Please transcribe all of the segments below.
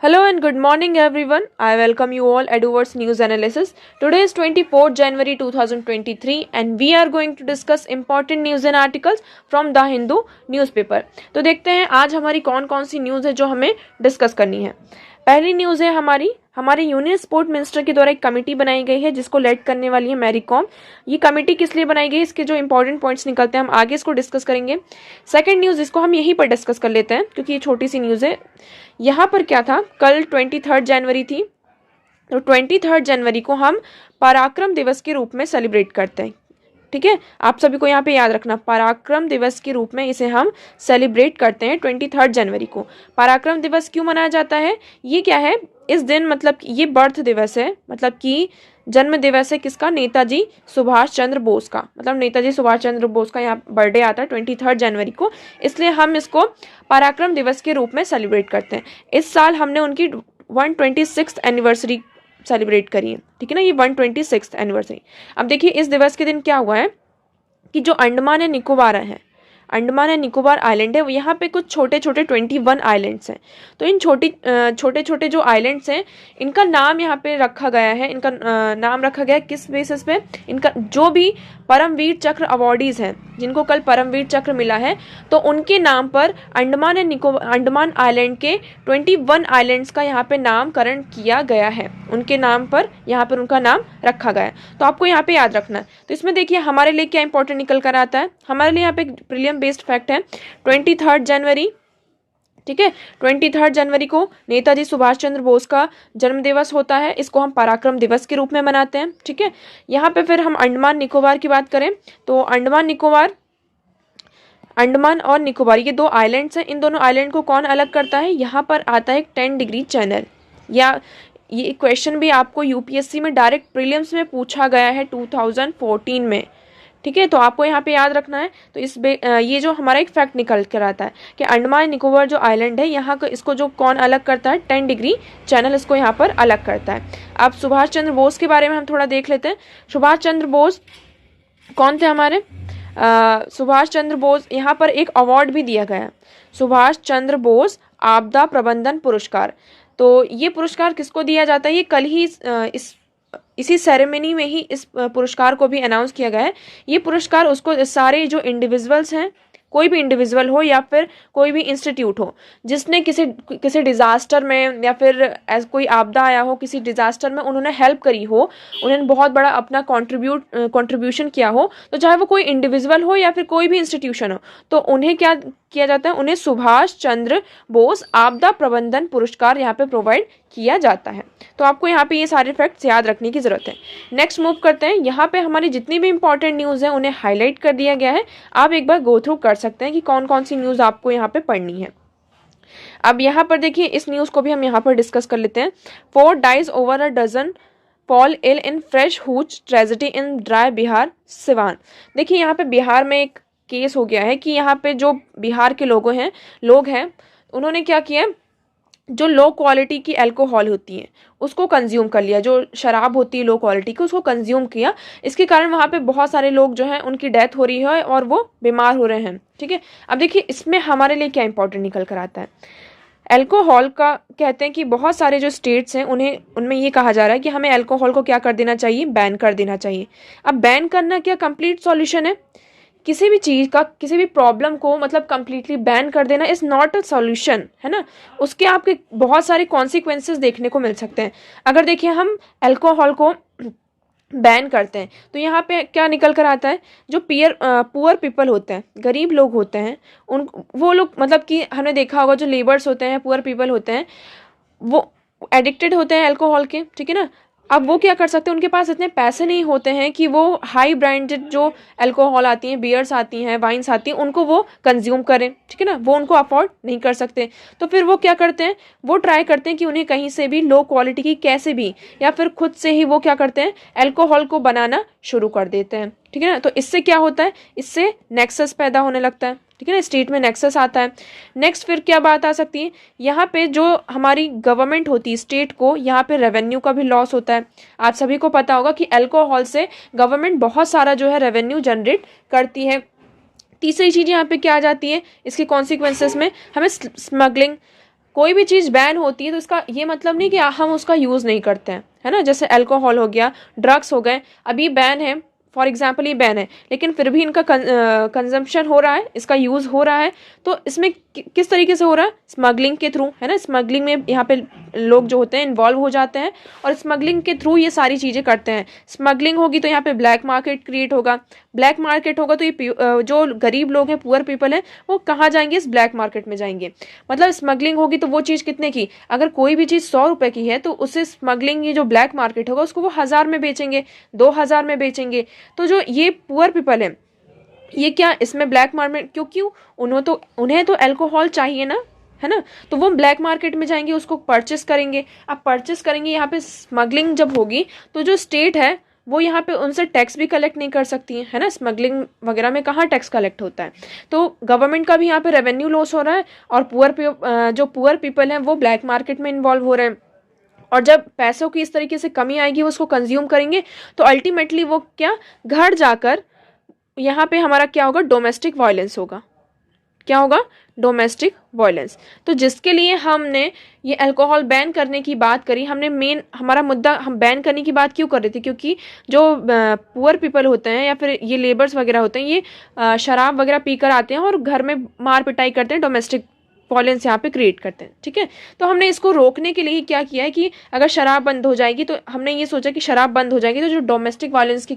Hello and good morning everyone. I welcome you all Eduverse News Analysis. Today is 24th January 2023 and we are going to discuss important news and articles from The Hindu newspaper. तो देखते हैं आज हमारी कौन कौन सी news है जो हमें डिस्कस करनी है। पहली न्यूज़ है हमारे यूनियन स्पोर्ट मिनिस्टर के द्वारा एक कमेटी बनाई गई है जिसको लेड करने वाली है मैरी कॉम। ये कमेटी किस लिए बनाई गई, इसके जो इंपॉर्टेंट पॉइंट्स निकलते हैं हम आगे इसको डिस्कस करेंगे। सेकंड न्यूज़ इसको हम यहीं पर डिस्कस कर लेते हैं क्योंकि ये छोटी सी न्यूज़ है। यहाँ पर क्या था, कल 23 जनवरी थी, तो 23 जनवरी को हम पराक्रम दिवस के रूप में सेलिब्रेट करते हैं। ठीक है, आप सभी को यहाँ पे याद रखना, पराक्रम दिवस के रूप में इसे हम सेलिब्रेट करते हैं 23 जनवरी को। पराक्रम दिवस क्यों मनाया जाता है, ये क्या है, इस दिन मतलब ये बर्थ दिवस है, मतलब कि जन्म दिवस है किसका, नेताजी सुभाष चंद्र बोस का। मतलब नेताजी सुभाष चंद्र बोस का यहाँ बर्थडे आता है 23 जनवरी को, इसलिए हम इसको पराक्रम दिवस के रूप में सेलिब्रेट करते हैं। इस साल हमने उनकी 126th एनिवर्सरी सेलिब्रेट करी है। ठीक है ना, ये 126th एनिवर्सरी। अब देखिए इस दिवस के दिन क्या हुआ है कि जो अंडमान एंड निकोबार है, अंडमान एंड निकोबार आइलैंड है, यहाँ पे कुछ छोटे छोटे 21 आइलैंड्स हैं। तो इन छोटे छोटे जो आइलैंड्स हैं इनका नाम यहाँ पे रखा गया है। इनका नाम रखा गया है किस बेसिस पे, इनका जो भी परमवीर चक्र अवॉर्डीज हैं जिनको कल परमवीर चक्र मिला है, तो उनके नाम पर अंडमान आइलैंड के 21 आइलैंड्स का यहाँ पे नामकरण किया गया है। उनके नाम पर यहाँ पर उनका नाम रखा गया है, तो आपको यहाँ पे याद रखना है। तो इसमें देखिए हमारे लिए क्या इंपॉर्टेंट निकल कर आता है, हमारे लिए यहाँ पे प्रीलियम बेस्ड फैक्ट है 23 जनवरी। ठीक है, 23 जनवरी को नेताजी सुभाष चंद्र बोस का जन्म दिवस होता है, इसको हम पराक्रम दिवस के रूप में मनाते हैं। ठीक है, यहाँ पे फिर हम अंडमान निकोबार की बात करें तो अंडमान और निकोबार ये दो आइलैंड्स हैं। इन दोनों आइलैंड को कौन अलग करता है, यहाँ पर आता है एक 10 डिग्री चैनल। या ये क्वेश्चन भी आपको यूपीएससी में डायरेक्ट प्रीलिम्स में पूछा गया है 2014 में। ठीक है, तो आपको यहाँ पे याद रखना है। तो ये जो हमारा एक फैक्ट निकल कर आता है कि अंडमान निकोबार जो आइलैंड है यहाँ को इसको जो कौन अलग करता है, 10 डिग्री चैनल इसको यहाँ पर अलग करता है। अब सुभाष चंद्र बोस के बारे में हम थोड़ा देख लेते हैं। सुभाष चंद्र बोस कौन थे हमारे, सुभाष चंद्र बोस, यहाँ पर एक अवार्ड भी दिया गया है, सुभाष चंद्र बोस आपदा प्रबंधन पुरस्कार। तो ये पुरस्कार किसको दिया जाता है, ये कल ही इसी सेरेमनी में ही इस पुरस्कार को भी अनाउंस किया गया है। ये पुरस्कार उसको सारे जो इंडिविजुअल्स हैं, कोई भी इंडिविजुअल हो या फिर कोई भी इंस्टीट्यूट हो जिसने किसी डिज़ास्टर में या फिर कोई आपदा आया हो, किसी डिज़ास्टर में उन्होंने हेल्प करी हो, उन्होंने बहुत बड़ा अपना कंट्रीब्यूशन किया हो, तो चाहे वो कोई इंडिविजुअल हो या फिर कोई भी इंस्टीट्यूशन हो, तो उन्हें क्या किया जाता है, उन्हें सुभाष चंद्र बोस आपदा प्रबंधन पुरस्कार यहाँ पे प्रोवाइड किया जाता है। तो आपको यहाँ पे ये सारे फैक्ट्स याद रखने की ज़रूरत है। नेक्स्ट मूव करते हैं, यहाँ पे हमारी जितनी भी इंपॉर्टेंट न्यूज़ है उन्हें हाईलाइट कर दिया गया है। आप एक बार गो थ्रू कर सकते हैं कि कौन कौन सी न्यूज़ आपको यहाँ पे पढ़नी है। अब यहाँ पर देखिए इस न्यूज़ को भी हम यहाँ पर डिस्कस कर लेते हैं। 4 dies over a dozen fall ill in fresh hooch tragedy in dry Bihar Siwan. देखिए यहाँ पे बिहार में एक केस हो गया है कि यहाँ पे जो बिहार के लोग हैं उन्होंने क्या किया, जो लो क्वालिटी की अल्कोहल होती है उसको कंज्यूम कर लिया, जो शराब होती है लो क्वालिटी की उसको कंज्यूम किया। इसके कारण वहाँ पे बहुत सारे लोग जो हैं उनकी डेथ हो रही है और वो बीमार हो रहे हैं। ठीक है, अब देखिए इसमें हमारे लिए क्या इंपॉर्टेंट निकल कर आता है। अल्कोहल का कहते हैं कि बहुत सारे जो स्टेट्स हैं उनमें ये कहा जा रहा है कि हमें अल्कोहल को क्या कर देना चाहिए, बैन कर देना चाहिए। अब बैन करना क्या कंप्लीट सॉल्यूशन है, किसी भी चीज़ का, किसी भी प्रॉब्लम को मतलब कम्प्लीटली बैन कर देना इज़ नॉट अ सॉल्यूशन, है ना। उसके आपके बहुत सारे कॉन्सिक्वेंसेस देखने को मिल सकते हैं। अगर देखिए हम अल्कोहल को बैन करते हैं तो यहाँ पे क्या निकल कर आता है, जो पुअर पीपल होते हैं, गरीब लोग होते हैं, वो लोग मतलब कि हमने देखा होगा जो लेबर्स होते हैं, पुअर पीपल होते हैं, वो एडिक्टेड होते हैं अल्कोहल के। ठीक है ना, अब वो क्या कर सकते हैं, उनके पास इतने पैसे नहीं होते हैं कि वो हाई ब्रांडेड जो अल्कोहल आती हैं, बियर्स आती हैं, वाइन्स आती हैं, उनको वो कंज्यूम करें। ठीक है ना, वो उनको अफोर्ड नहीं कर सकते, तो फिर वो क्या करते हैं, वो ट्राई करते हैं कि उन्हें कहीं से भी लो क्वालिटी की कैसे भी या फिर खुद से ही वो क्या करते हैं, अल्कोहल को बनाना शुरू कर देते हैं। ठीक है ना, तो इससे क्या होता है, इससे नेक्सस पैदा होने लगता है। ठीक है ना, स्टेट में नेक्सस आता है। नेक्स्ट फिर क्या बात आ सकती है, यहाँ पे जो हमारी गवर्नमेंट होती है स्टेट को, यहाँ पे रेवेन्यू का भी लॉस होता है। आप सभी को पता होगा कि अल्कोहल से गवर्नमेंट बहुत सारा जो है रेवेन्यू जनरेट करती है। तीसरी चीज़ यहाँ पे क्या आ जाती है, इसके कॉन्सिक्वेंसेस में हमें स्मगलिंग कोई भी चीज़ बैन होती है तो इसका ये मतलब नहीं कि हम उसका यूज़ नहीं करते हैं, है ना। जैसे अल्कोहल हो गया, ड्रग्स हो गए, अभी बैन है, फॉर एग्जाम्पल ये बैन है, लेकिन फिर भी इनका कंजम्पशन हो रहा है, इसका यूज़ हो रहा है। तो इसमें किस तरीके से हो रहा है? स्मगलिंग के थ्रू, है ना। स्मगलिंग में यहाँ पे लोग जो होते हैं इन्वॉल्व हो जाते हैं और स्मगलिंग के थ्रू ये सारी चीज़ें करते हैं। स्मगलिंग होगी तो यहाँ पे ब्लैक मार्केट क्रिएट होगा, ब्लैक मार्केट होगा तो ये जो गरीब लोग हैं, पुअर पीपल हैं, वो कहाँ जाएंगे? इस ब्लैक मार्केट में जाएंगे। मतलब स्मगलिंग होगी तो वो चीज़ कितने की? अगर कोई भी चीज़ 100 रुपये की है तो उसे स्मगलिंग, ये जो ब्लैक मार्केट होगा उसको वो 1000 में बेचेंगे, 2000 में बेचेंगे। तो जो ये पुअर पीपल है, ये क्या इसमें ब्लैक मार्केट, क्योंकि उन्हें तो अल्कोहल चाहिए ना, है ना। तो वो ब्लैक मार्केट में जाएंगे, उसको परचेस करेंगे। अब परचेस करेंगे, यहाँ पे स्मगलिंग जब होगी तो जो स्टेट है वो यहाँ पे उनसे टैक्स भी कलेक्ट नहीं कर सकती है ना। स्मगलिंग वगैरह में कहाँ टैक्स कलेक्ट होता है? तो गवर्नमेंट का भी यहाँ पे रेवेन्यू लॉस हो रहा है और जो पुअर पीपल हैं वो ब्लैक मार्केट में इन्वॉल्व हो रहे हैं। और जब पैसों की इस तरीके से कमी आएगी, वो उसको कंज्यूम करेंगे, तो अल्टीमेटली वो क्या, घर जाकर यहाँ पे हमारा क्या होगा? डोमेस्टिक वायलेंस होगा। क्या होगा? Domestic violence. तो जिसके लिए हमने ये अल्कोहल बैन करने की बात करी, हमने मेन हमारा मुद्दा हम बैन करने की बात क्यों कर रहे थे? क्योंकि जो पुअर पीपल होते हैं या फिर ये लेबर्स वगैरह होते हैं, ये शराब वगैरह पीकर आते हैं और घर में मार पिटाई करते हैं, डोमेस्टिक वायलेंस यहाँ पे क्रिएट करते हैं, ठीक है। तो हमने इसको रोकने के लिए क्या किया है कि अगर शराब बंद हो जाएगी, तो हमने ये सोचा कि शराब बंद हो जाएगी तो जो डोमेस्टिक वायलेंस के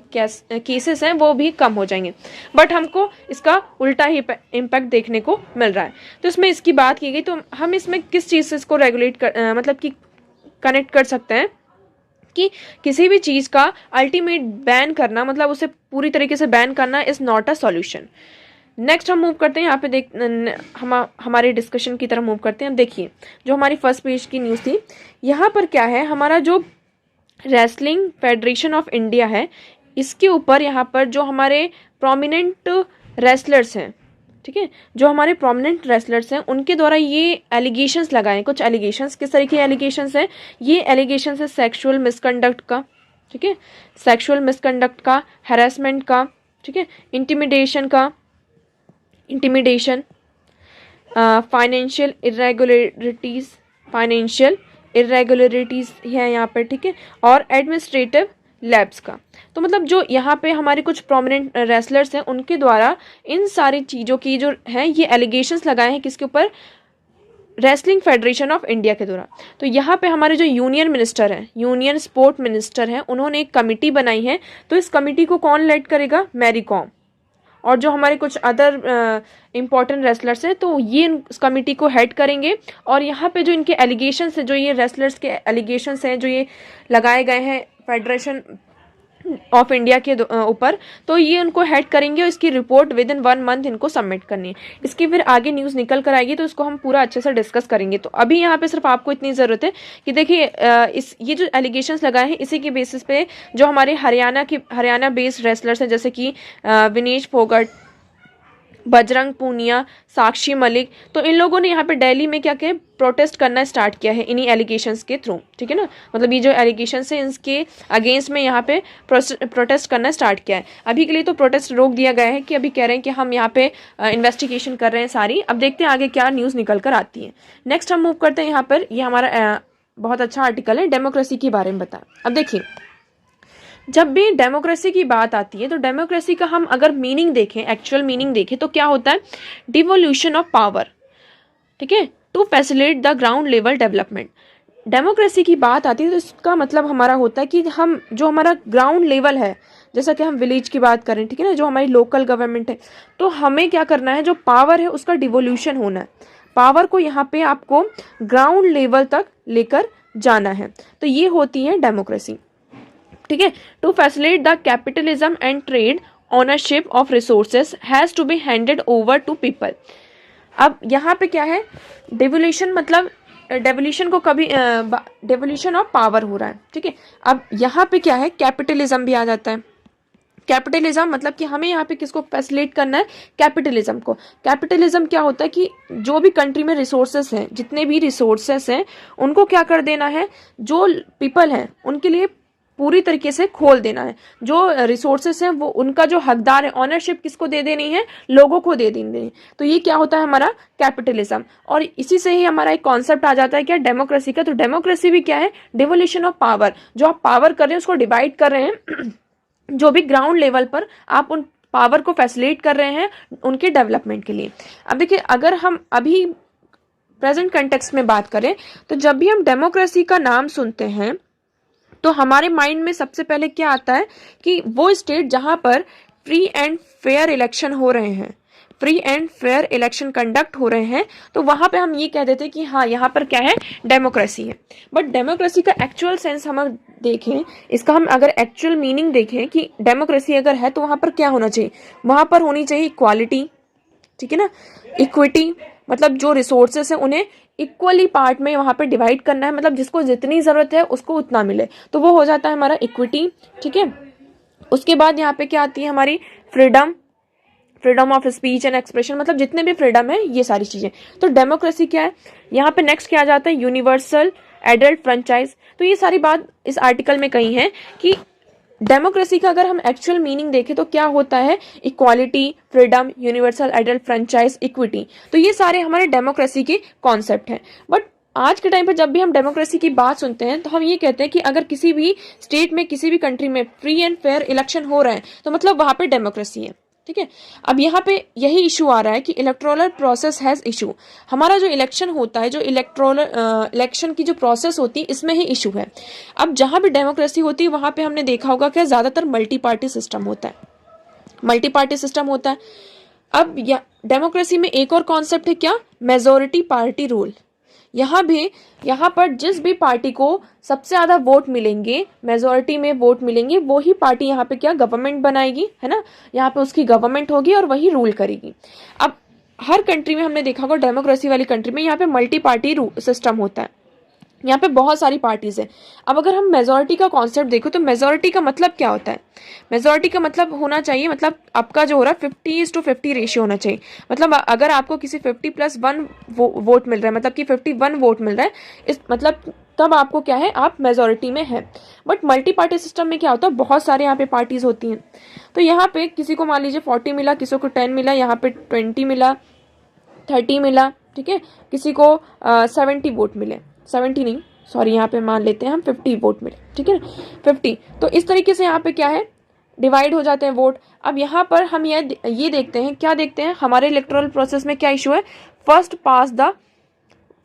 केसेस हैं वो भी कम हो जाएंगे। बट हमको इसका उल्टा ही इम्पैक्ट देखने को मिल रहा है। तो इसमें इसकी बात की गई, तो हम इसमें किस चीज़ से इसको रेगुलेट मतलब कि कनेक्ट कर सकते हैं कि किसी भी चीज़ का अल्टीमेट बैन करना, मतलब उसे पूरी तरीके से बैन करना is not a solution. Next हम मूव करते हैं, यहाँ पे हमारे डिस्कशन की तरफ मूव करते हैं। अब देखिए, जो हमारी फर्स्ट पेज की न्यूज़ थी, यहाँ पर क्या है, हमारा जो रेसलिंग फेडरेशन ऑफ इंडिया है, इसके ऊपर यहाँ पर जो हमारे प्रोमिनेंट रेसलर्स हैं, ठीक है, जो हमारे प्रोमिनेंट रेसलर्स हैं, उनके द्वारा ये एलिगेशंस लगाए। कुछ एलिगेशंस, किस तरह के एलिगेशंस हैं? ये एलिगेशंस है सेक्सुअल मिसकंडक्ट का, ठीक है, सेक्सुअल मिसकंडक्ट का, हैरेसमेंट का, ठीक है, इंटिमिडेशन, फाइनेंशियल इरेगुलरिटीज़ है यहाँ पर, ठीक है, और एडमिनिस्ट्रेटिव लैब्स का। तो मतलब जो यहाँ पे हमारे कुछ प्रोमिनेंट रेसलर्स हैं, उनके द्वारा इन सारी चीज़ों की जो है ये एलिगेशंस लगाए हैं, किसके ऊपर? रेसलिंग फेडरेशन ऑफ इंडिया के द्वारा। तो यहाँ पे हमारे जो यूनियन मिनिस्टर हैं, यूनियन स्पोर्ट मिनिस्टर हैं, उन्होंने एक कमिटी बनाई है। तो इस कमिटी को कौन लीड करेगा? मैरी कॉम। और जो हमारे कुछ अदर इम्पॉर्टेंट रेसलर्स हैं, तो ये इस कमिटी को हेड करेंगे। और यहाँ पे जो इनके एलिगेशंस हैं, जो ये रेसलर्स के एलिगेशंस हैं जो ये लगाए गए हैं फेडरेशन ऑफ इंडिया के ऊपर, तो ये उनको हेड करेंगे और इसकी रिपोर्ट विद इन 1 मंथ इनको सबमिट करनी है। इसकी फिर आगे न्यूज़ निकल कर आएगी, तो इसको हम पूरा अच्छे से डिस्कस करेंगे। तो अभी यहाँ पे सिर्फ आपको इतनी ज़रूरत है कि देखिए, ये जो एलिगेशंस लगाए हैं, इसी के बेसिस पे जो हमारे हरियाणा बेस्ड रेसलर्स हैं, जैसे कि विनेश फोगट, बजरंग पूनिया, साक्षी मलिक, तो इन लोगों ने यहाँ पे दिल्ली में क्या किया? प्रोटेस्ट करना स्टार्ट किया है इन्हीं एलिगेशंस के थ्रू, ठीक है ना। मतलब ये जो एलिगेशंस है, इसके अगेंस्ट में यहाँ पे प्रोटेस्ट करना स्टार्ट किया है। अभी के लिए तो प्रोटेस्ट रोक दिया गया है, कि अभी कह रहे हैं कि हम यहाँ पे इन्वेस्टिगेशन कर रहे हैं सारी। अब देखते हैं आगे क्या न्यूज़ निकल कर आती है। नेक्स्ट हम मूव करते हैं, यहाँ पर ये हमारा बहुत अच्छा आर्टिकल है, डेमोक्रेसी के बारे में बताएं। अब देखिए, जब भी डेमोक्रेसी की बात आती है, तो डेमोक्रेसी का हम अगर मीनिंग देखें, एक्चुअल मीनिंग देखें, तो क्या होता है? डिवोल्यूशन ऑफ पावर, ठीक है, to facilitate the ground level development. Democracy की बात आती है तो इसका मतलब हमारा होता है कि हम जो हमारा ग्राउंड लेवल है, जैसा कि हम विलेज की बात करें, ठीक है ना, जो हमारी लोकल गवर्नमेंट है, तो हमें क्या करना है? जो पावर है उसका डिवोल्यूशन होना है। पावर को यहाँ पे आपको ग्राउंड लेवल तक लेकर जाना है, तो ये होती है डेमोक्रेसी, ठीक है। To facilitate the capitalism and trade ownership of resources has to be handed over to people. अब यहाँ पे क्या है? डिवोल्यूशन, मतलब डेवोल्यूशन को कभी डेवोल्यूशन ऑफ पावर हो रहा है, ठीक है। अब यहाँ पे क्या है? कैपिटलिज्म भी आ जाता है। कैपिटलिज्म मतलब कि हमें यहाँ पे किसको फैसिलिटेट करना है? कैपिटलिज्म को। कैपिटलिज्म क्या होता है कि जो भी कंट्री में रिसोर्सेस हैं, जितने भी रिसोर्सेस हैं, उनको क्या कर देना है? जो पीपल हैं उनके लिए पूरी तरीके से खोल देना है। जो रिसोर्सेस हैं वो उनका जो हकदार है, ऑनरशिप किसको दे देनी है, लोगों को दे देनी है। तो ये क्या होता है हमारा कैपिटलिज्म। और इसी से ही हमारा एक कॉन्सेप्ट आ जाता है क्या, डेमोक्रेसी का। तो डेमोक्रेसी भी क्या है, डिवोल्यूशन ऑफ पावर। जो आप पावर कर रहे हैं उसको डिवाइड कर रहे हैं जो भी ग्राउंड लेवल पर आप उन पावर को फैसिलिटेट कर रहे हैं उनके डेवलपमेंट के लिए। अब देखिए, अगर हम अभी प्रेजेंट कंटेक्स्ट में बात करें तो जब भी हम डेमोक्रेसी का नाम सुनते हैं तो हमारे माइंड में सबसे पहले क्या आता है कि वो स्टेट जहां पर फ्री एंड फेयर इलेक्शन हो रहे हैं, free and fair election conduct हो रहे हैं, तो वहां पे हम ये कह देते हैं कि हाँ यहाँ पर क्या है, डेमोक्रेसी है। बट डेमोक्रेसी का एक्चुअल सेंस हम देखें, इसका हम अगर एक्चुअल मीनिंग देखें कि डेमोक्रेसी अगर है तो वहां पर क्या होना चाहिए, वहां पर होनी चाहिए इक्वालिटी, ठीक है ना, इक्विटी, मतलब जो रिसोर्सेस है उन्हें इक्वली पार्ट में वहां पे डिवाइड करना है, मतलब जिसको जितनी जरूरत है उसको उतना मिले, तो वो हो जाता है हमारा इक्विटी, ठीक है। उसके बाद यहाँ पे क्या आती है हमारी freedom, freedom of speech and expression, मतलब जितने भी फ्रीडम है ये सारी चीजें। तो डेमोक्रेसी क्या है, यहाँ पे नेक्स्ट क्या आ जाता है, यूनिवर्सल एडल्ट फ्रेंचाइज। तो ये सारी बात इस आर्टिकल में कही है कि डेमोक्रेसी का अगर हम एक्चुअल मीनिंग देखें तो क्या होता है, equality, freedom, universal adult franchise, equity. तो ये सारे हमारे डेमोक्रेसी के कॉन्सेप्ट हैं। बट आज के टाइम पे जब भी हम डेमोक्रेसी की बात सुनते हैं तो हम ये कहते हैं कि अगर किसी भी स्टेट में, किसी भी कंट्री में फ्री एंड फेयर इलेक्शन हो रहे हैं तो मतलब वहां पे डेमोक्रेसी है, ठीक है। अब यहाँ पे यही इशू आ रहा है कि इलेक्टोरल प्रोसेस हैज इशू। हमारा जो इलेक्शन होता है, जो इलेक्शन की जो प्रोसेस होती है, इसमें ही इशू है। अब जहां भी डेमोक्रेसी होती है वहां पे हमने देखा होगा कि ज्यादातर मल्टी पार्टी सिस्टम होता है, मल्टी पार्टी सिस्टम होता है। अब डेमोक्रेसी में एक और कॉन्सेप्ट है क्या, मेजोरिटी पार्टी रूल। यहाँ पर जिस भी पार्टी को सबसे ज्यादा वोट मिलेंगे, मेजोरिटी में वोट मिलेंगे, वो ही पार्टी यहाँ पे क्या, गवर्नमेंट बनाएगी, है ना, यहाँ पे उसकी गवर्नमेंट होगी और वही रूल करेगी। अब हर कंट्री में हमने देखा होगा, डेमोक्रेसी वाली कंट्री में यहाँ पे मल्टी पार्टी सिस्टम होता है, यहाँ पे बहुत सारी पार्टीज है। अब अगर हम मेजोरिटी का कॉन्सेप्ट देखो तो मेजोरिटी का मतलब क्या होता है, मेजोरिटी का मतलब होना चाहिए, मतलब आपका जो हो रहा है 50:50 रेशियो होना चाहिए। मतलब अगर आपको किसी 50+1 वोट मिल रहा है, मतलब कि 51 वोट मिल रहा है, इस मतलब तब आपको क्या है, आप मेजोरिटी में है। बट मल्टी पार्टी सिस्टम में क्या होता है, बहुत सारे यहाँ पे पार्टीज होती हैं। तो यहाँ पे किसी को मान लीजिए 40 मिला, किसी को 10 मिला, यहाँ पे 20 मिला, 30 मिला, ठीक है, किसी को 70 वोट मिले, 70 नहीं सॉरी, यहाँ पे मान लेते हैं हम 50 वोट मिले, ठीक है, 50। तो इस तरीके से यहाँ पे क्या है, डिवाइड हो जाते हैं वोट। अब यहाँ पर हम ये देखते हैं, क्या देखते हैं, हमारे इलेक्टोरल प्रोसेस में क्या इशू है, first pass the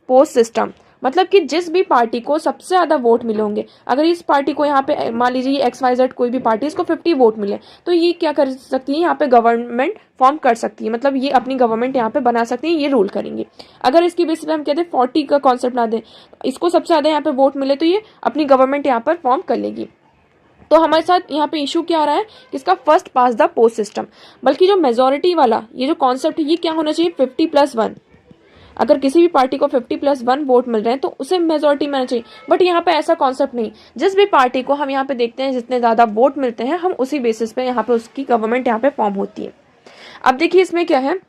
post system. मतलब कि जिस भी पार्टी को सबसे ज्यादा वोट मिले होंगे, अगर इस पार्टी को यहाँ पे मान लीजिए XYZ कोई भी पार्टी, इसको 50 वोट मिले, तो ये क्या कर सकती है, यहाँ पे गवर्नमेंट फॉर्म कर सकती है, मतलब ये अपनी गवर्नमेंट यहाँ पे बना सकती है, ये रूल करेंगे। अगर इसकी बेसिस पे हम कहते हैं 40 का कॉन्सेप्ट ना दें, इसको सबसे ज्यादा यहाँ पे वोट मिले तो ये अपनी गवर्नमेंट यहाँ पर फॉर्म कर लेगी। तो हमारे साथ यहाँ पे इशू क्या आ रहा है, किसका, first pass the post system. बल्कि जो मेजोरिटी वाला ये जो कॉन्सेप्ट है, ये क्या होना चाहिए, 50+1। अगर किसी भी पार्टी को 50+1 वोट मिल रहे हैं तो उसे मेजोरिटी में आना चाहिए। बट यहाँ पे ऐसा कॉन्सेप्ट नहीं, जिस भी पार्टी को हम यहाँ पे देखते हैं जितने ज्यादा वोट मिलते हैं, हम उसी बेसिस पे यहाँ पे उसकी गवर्नमेंट यहाँ पे फॉर्म होती है। अब देखिए इसमें क्या है,